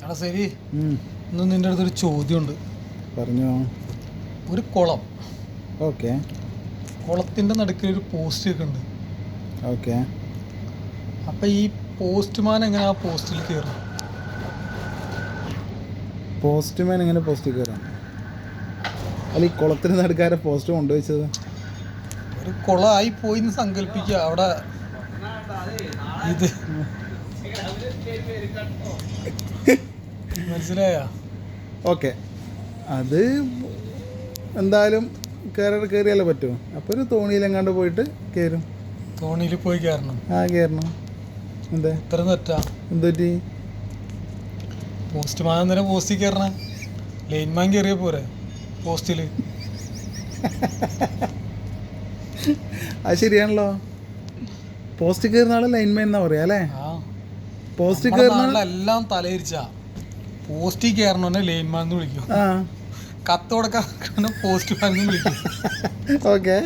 എടാ ശരി, ഇന്ന് നിൻ്റെ അടുത്തൊരു ചോദ്യമുണ്ട്. പറഞ്ഞോ. ഒരു കുളം, ഓക്കെ, കുളത്തിൻ്റെ നടുക്കിലൊരു പോസ്റ്റ് ഒക്കെ ഉണ്ട്. ഓക്കെ. അപ്പം ഈ പോസ്റ്റ്മാൻ എങ്ങനെ ആ പോസ്റ്റിൽ കയറും? പോസ്റ്റ്മാൻ എങ്ങനെ പോസ്റ്റ് കയറാം? അല്ല, ഈ കുളത്തിന് നടുക്കാരെ പോസ്റ്റ് കൊണ്ടുവച്ചത്? ഒരു കുളമായി പോയി എന്ന് സങ്കല്പിക്കുക. അവിടെ ഇത് മനസ്സിലായ? ഓക്കെ, അത് എന്തായാലും കയറിയാലേ പറ്റുമോ? അപ്പോൾ ഒരു തോണിയിലെങ്ങാണ്ട് പോയിട്ട് കയറും. തോണിയിൽ പോയി കയറണം. കയറണം. എന്താ ഇത്ര തെറ്റാ? എന്തുപറ്റി? പോസ്റ്റ്മാൻ അന്നേരം പോസ്റ്റിൽ കയറണ, ലൈൻമാൻ കയറിയ പോരെ പോസ്റ്റിൽ? അത് ശരിയാണല്ലോ. പോസ്റ്റ് കയറുന്ന ആള് ലൈൻമാൻ എന്നാ പറയാ അല്ലേ? പോസ്റ്റ് കയറുന്ന എല്ലാം തലയിരിച്ചാ പോസ്റ്റിൽ കയറണോന്നെ ലൈൻമാൻ എന്ന് വിളിക്കും. കത്ത് കൊടുക്കാൻ പോസ്റ്റ്മാൻ എന്ന് വിളിക്കും. ഓക്കെ.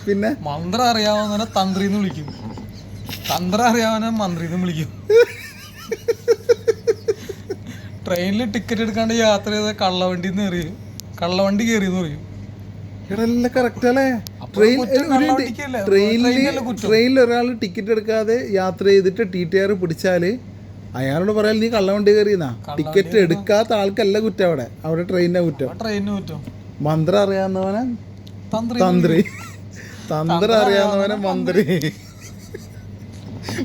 പിന്നെ മന്ത്രം അറിയാവുന്നവനെ തന്ത്രി എന്ന് വിളിക്കും. തന്ത്രം അറിയാവുന്ന മന്ത്രി എന്ന് വിളിക്കും. ട്രെയിനിൽ ടിക്കറ്റ് എടുക്കാണ്ട് യാത്ര ചെയ്ത കള്ളവണ്ടി കയറിയെന്ന് പറയും. കറക്റ്റ് അല്ലേ? ട്രെയിനിൽ ഒരാൾ ടിക്കറ്റ് എടുക്കാതെ യാത്ര ചെയ്തിട്ട് TTR പിടിച്ചാല് അയാളോട് പറയാൻ നീ കള്ളവണ്ടി കയറിയെന്നാ. ടിക്കറ്റ് എടുക്കാത്ത ആൾക്കല്ല കുറ്റം, അവിടെ ട്രെയിനിന്റെ കുറ്റം. മന്ത്രം അറിയാവുന്നവനെ തന്ത്രി, തന്ത്രം അറിയാവുന്നവനെ മന്ത്രി,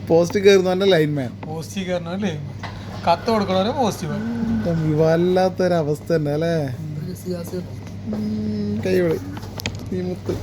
പോസ്റ്റ് കയറുന്നവന്റെ ലൈൻമാൻ, കത്ത് കൊടുക്കണവരെ പോസ്റ്റ്മാൻ. വല്ലാത്തൊരവസ്ഥ തന്നെ അല്ലേ? കൈവിളി നീ മുത്ത്.